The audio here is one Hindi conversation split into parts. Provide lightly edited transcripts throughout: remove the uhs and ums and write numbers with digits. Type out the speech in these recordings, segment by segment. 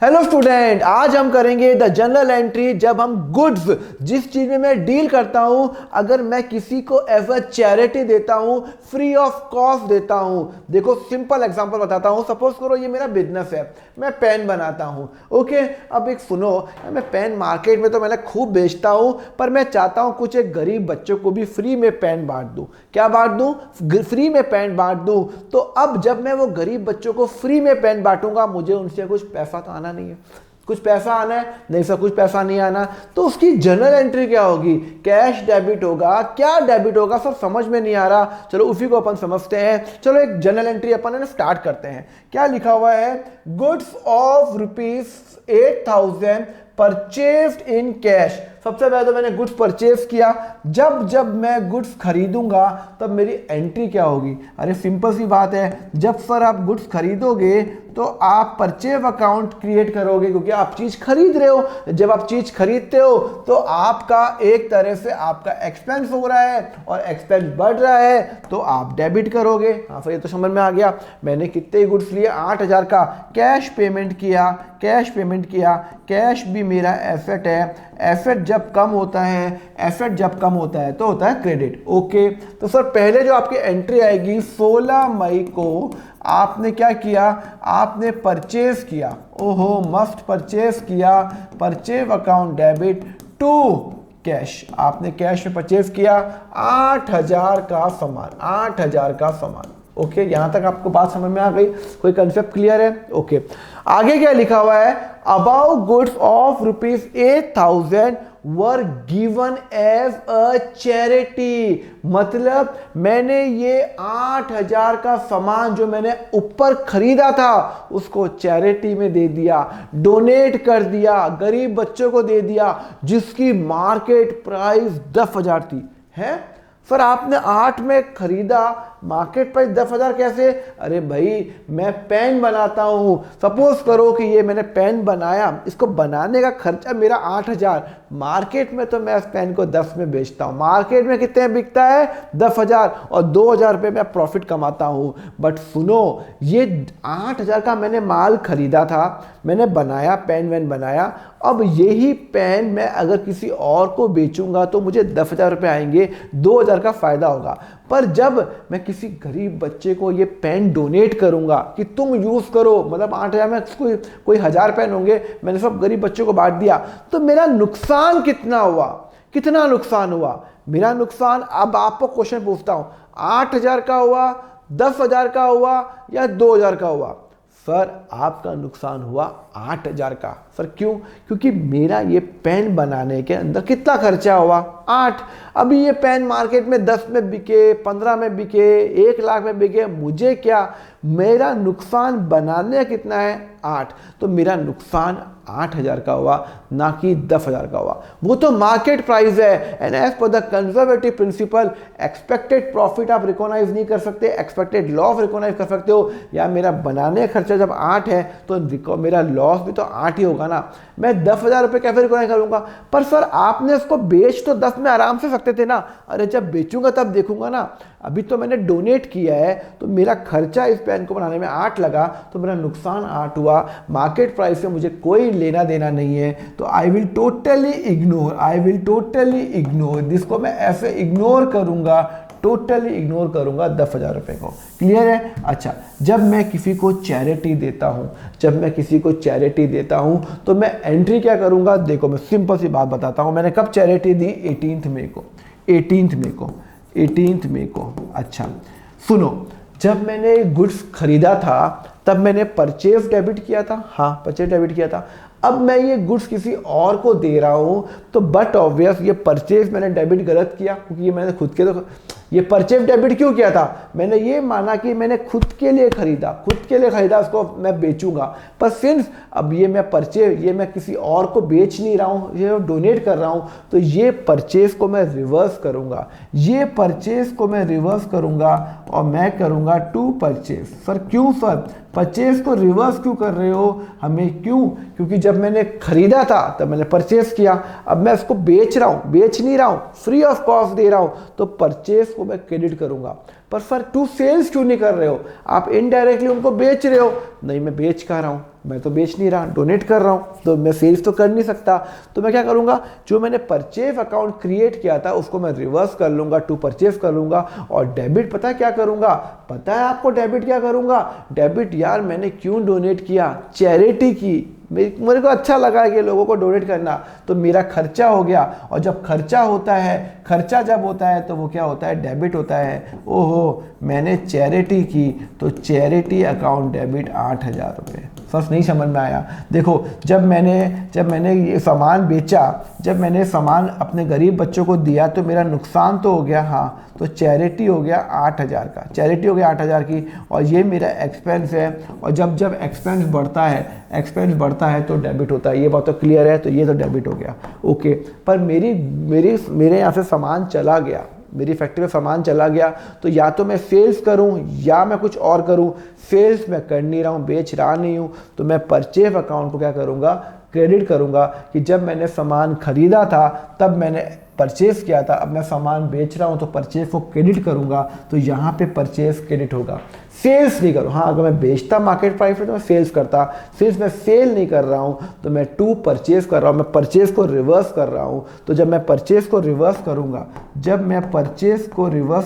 हेलो स्टूडेंट, आज हम करेंगे द जनरल एंट्री। जब हम गुड्स, जिस चीज में मैं डील करता हूं, अगर मैं किसी को एज अ चैरिटी देता हूं, फ्री ऑफ कॉस्ट देता हूं। देखो सिंपल एग्जांपल बताता हूं। सपोज करो ये मेरा बिजनेस है, मैं पेन बनाता हूं। ओके, अब एक सुनो, मैं पेन मार्केट में तो मैंने खूब बेचता हूं, पर मैं चाहता हूं कुछ एक गरीब बच्चों को भी फ्री में पेन बांट दूं। क्या बांट दूं? फ्री में पेन बांट दूं। तो अब जब मैं वो गरीब बच्चों को फ्री में पेन बांटूंगा, मुझे उनसे कुछ पैसा तो आना नहीं है। कुछ पैसा आना है? नहीं सर, कुछ पैसा नहीं आना। तो उसकी जनरल एंट्री क्या होगी? कैश डेबिट होगा। क्या डेबिट होगा सर, समझ में नहीं आ रहा। चलो उसी को अपन समझते हैं। चलो एक जनरल एंट्री अपन स्टार्ट करते हैं। क्या लिखा हुआ है? Goods of ₹8,000 purchased in cash. सबसे पहले तो मैंने गुड्स परचेज किया। जब मैं गुड्स खरीदूंगा तब मेरी एंट्री क्या होगी? अरे सिंपल सी बात है, जब सर आप गुड्स खरीदोगे तो आप परचेज अकाउंट क्रिएट करोगे, क्योंकि आप चीज खरीद रहे हो। जब आप चीज खरीदते हो तो आपका एक तरह से आपका एक्सपेंस हो रहा है, और एक्सपेंस बढ़ रहा है तो आप डेबिट करोगे। हाँ सर, ये तो समझ में आ गया। मैंने कितने गुड्स लिए? 8,000 का। कैश पेमेंट किया। कैश भी मेरा एसेट है। एसेट जब कम होता है तो होता है क्रेडिट। ओके, तो सर पहले जो आपकी एंट्री आएगी, 16 मई को आपने क्या किया? आपने परचेज किया। ओहो, मस्ट परचेज किया। Purchase account debit to cash. आपने कैश में परचेज किया 8,000 का सामान। ओके, यहां तक आपको बात समझ में आ गई? कोई कंसेप्ट क्लियर है? ओके, आगे क्या लिखा हुआ है? About goods of ₹8,000 were given as a charity. मतलब मैंने ये 8,000 का सामान जो मैंने ऊपर खरीदा था उसको चैरिटी में दे दिया, डोनेट कर दिया, गरीब बच्चों को दे दिया, जिसकी मार्केट प्राइस 10,000 थी। है सर, आपने 8 में खरीदा, मार्केट प्राइस 10,000 कैसे? अरे भाई, मैं पेन बनाता हूं। सपोज करो कि ये मैंने पेन बनाया, इसको बनाने का खर्चा मेरा 8,000। मार्केट में तो मैं इस पेन को 10 में बेचता हूं। मार्केट में कितने बिकता है? 10,000, और 2,000 रुपये मैं प्रॉफिट कमाता हूं। बट सुनो, ये 8,000 का मैंने माल खरीदा था, मैंने बनाया, पेन वैन बनाया। अब यही पेन मैं अगर किसी और को बेचूंगा तो मुझे 10,000 रुपये आएंगे, 2,000 का फायदा होगा। पर जब मैं किसी गरीब बच्चे को ये पेन डोनेट करूंगा कि तुम यूज करो, मतलब 8,000 में कोई 1,000 पेन होंगे, मैंने सब गरीब बच्चों को बांट दिया, तो मेरा नुकसान कितना हुआ? कितना नुकसान हुआ मेरा? नुकसान, अब आपको क्वेश्चन पूछता हूं, 8,000 का हुआ, 10,000 का हुआ, या 2,000 का हुआ? सर आपका नुकसान हुआ 8,000 का। सर क्यों? क्योंकि मेरा ये पेन बनाने के अंदर कितना खर्चा हुआ? 8। अभी ये पेन मार्केट में 10 में बिके, 15 में बिके, 1,00,000 में बिके, मुझे क्या? मेरा नुकसान बनाने कितना है? 8। तो मेरा नुकसान 8,000 का हुआ, ना कि 10,000 का हुआ। वो तो मार्केट प्राइस है। And as per the conservative principle, expected profit आप रिकॉग्नाइज नहीं कर सकते, एक्सपेक्टेड लॉस रिकॉग्नाइज कर सकते हो। या मेरा बनाने का खर्चा जब 8 है तो मेरा लॉस भी तो 8 ही होगा ना। मैं 10,000 रुपये कैसे रिकॉग्नाइज करूंगा? पर सर आपने उसको बेच तो 10 में आराम से सकते थे ना। अरे जब बेचूंगा तब देखूंगा ना। अभी तो मैंने डोनेट किया है, तो मेरा खर्चा इस पेन को बनाने में 8 लगा, तो मेरा नुकसान 8 हुआ। मार्केट प्राइस से मुझे कोई लेना देना नहीं है, तो आई विल टोटली इग्नोर जिसको मैं ऐसे इग्नोर करूंगा, टोटली इग्नोर करूंगा 10,000 रुपये को। क्लियर है? अच्छा, जब मैं किसी को चैरिटी देता हूं तो मैं एंट्री क्या करूंगा? देखो मैं सिंपल सी बात बताता हूं। मैंने कब चैरिटी दी? 18th मई को। अच्छा सुनो, जब मैंने गुड्स खरीदा था तब मैंने परचेज डेबिट किया था। हाँ, परचेज डेबिट किया था। अब मैं ये गुड्स किसी और को दे रहा हूं, तो बट ऑब्वियस ये परचेज मैंने डेबिट गलत किया, क्योंकि ये मैंने खुद के तो ये परचेज डेबिट क्यों किया था? मैंने ये माना कि मैंने खुद के लिए खरीदा, उसको मैं बेचूंगा। पर सिंस अब ये मैं किसी और को बेच नहीं रहा हूँ, ये डोनेट कर रहा हूँ, तो ये परचेज को मैं रिवर्स करूंगा, और मैं करूंगा टू परचेज। सर क्यों सर? परचेज को रिवर्स क्यों कर रहे हो? हमें क्यों? क्योंकि जब मैंने खरीदा था तब मैंने परचेस किया, अब मैं उसको बेच रहा हूँ, बेच नहीं रहा हूँ, फ्री ऑफ कॉस्ट दे रहा हूँ, तो परचेस को मैं क्रेडिट करूँगा। पर सर टू सेल्स क्यों नहीं कर रहे हो, आप इनडायरेक्टली उनको बेच रहे हो। नहीं, मैं बेच कहाँ रहा हूँ, मैं तो बेच नहीं रहा, डोनेट कर रहा हूँ, तो मैं सेल्स तो कर नहीं सकता। तो मैं क्या करूँगा, जो मैंने परचेज अकाउंट क्रिएट किया था उसको मैं रिवर्स कर लूँगा, टू परचेज कर लूँगा। और डेबिट पता है क्या करूँगा, पता है आपको डेबिट क्या करूँगा, डेबिट यार मैंने क्यों डोनेट किया, चैरिटी की, मेरे को अच्छा लगा कि लोगों को डोनेट करना, तो मेरा खर्चा हो गया। और जब खर्चा होता है, खर्चा जब होता है तो वो क्या होता है, डेबिट होता है। ओहो, मैंने चैरिटी की, तो चैरिटी अकाउंट डेबिट 8,000 रुपये। फर्स्ट नहीं समझ में आया। देखो, जब मैंने ये सामान बेचा, जब मैंने सामान अपने गरीब बच्चों को दिया तो मेरा नुकसान तो हो गया, हाँ, तो चैरिटी हो गया 8,000 का, चैरिटी हो गया 8,000 की, और ये मेरा एक्सपेंस है। और जब एक्सपेंस बढ़ता है तो डेबिट होता है, ये बात तो क्लियर है, तो ये तो डेबिट हो गया, ओके। पर मेरे यहाँ से सामान चला गया, मेरी फैक्ट्री में सामान चला गया, तो या तो मैं सेल्स करूं या मैं कुछ और करूं। सेल्स मैं कर नहीं रहा हूं, बेच रहा नहीं हूं, तो मैं परचेज अकाउंट को क्या करूंगा, क्रेडिट करूंगा कि जब मैंने सामान खरीदा था तब मैंने परचेज किया था, अब मैं सामान बेच रहा हूं तो परचेज को क्रेडिट करूंगा, तो यहाँ पे परचेज क्रेडिट होगा, सेल्स नहीं करूँ। हाँ, अगर मैं बेचता मार्केट प्राइस पे तो मैं सेल्स करता, सेल्स में सेल नहीं कर रहा हूँ, तो मैं टू परचेज कर रहा हूँ, मैं परचेज को रिवर्स कर रहा हूँ। तो जब मैं परचेज को रिवर्स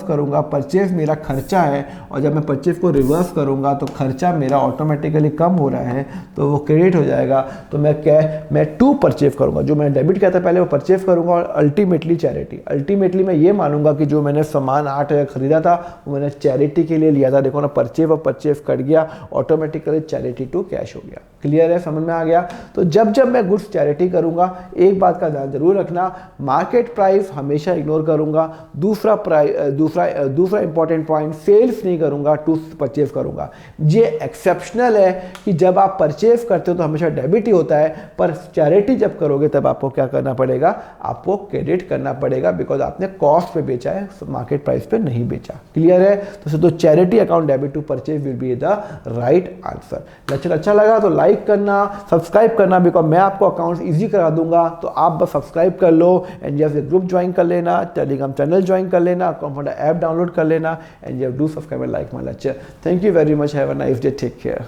करूँगा, परचेज मेरा खर्चा है, और जब मैं परचेज को रिवर्स करूँगा तो खर्चा मेरा ऑटोमेटिकली कम हो रहा है, तो वो क्रेडिट हो जाएगा। तो मैं टू परचेज करूँगा, जो मैंने डेबिट किया था पहले वो परचेज करूँगा, और अल्टीमेटली चैरिटी, अल्टीमेटली मैं ये मानूंगा कि जो मैंने सामान 8,000 खरीदा था वो मैंने चैरिटी के लिए लिया था। देखो ना, परचेज कट गया, ऑटोमेटिकली चैरिटी टू कैश हो गया। क्लियर है, समझ में आ गया। तो जब मैं गुड्स चैरिटी करूंगा, एक बात का ध्यान जरूर रखना, मार्केट प्राइस हमेशा इग्नोर करूंगा। दूसरा इंपॉर्टेंट पॉइंट, सेल्स नहीं करूंगा, टू परचेज करूंगा। ये एक्सेप्शनल है कि जब आप परचेज करते हो तो हमेशा डेबिट ही होता है, पर चैरिटी जब करोगे तब आपको क्या करना पड़ेगा, आपको क्रेडिट करना पड़ेगा, बिकॉज आपने कॉस्ट पे बेचा है, मार्केट प्राइस पे नहीं बेचा। क्लियर है। तो charity account debit to purchase will be the right answer. Lecture अच्छा लगा तो लाइक करना, सब्सक्राइब करना, बिकॉज मैं आपको अकाउंट इजी करा दूंगा, तो आप बस सब्सक्राइब कर लो, एंड जैसे ग्रुप ज्वाइन कर लेना, टेलीग्राम चैनल ज्वाइन कर लेना, कंफर्ट ऐप डाउनलोड कर लेना, and you do subscribe and like my lecture. Thank you very much, have a nice day, take care.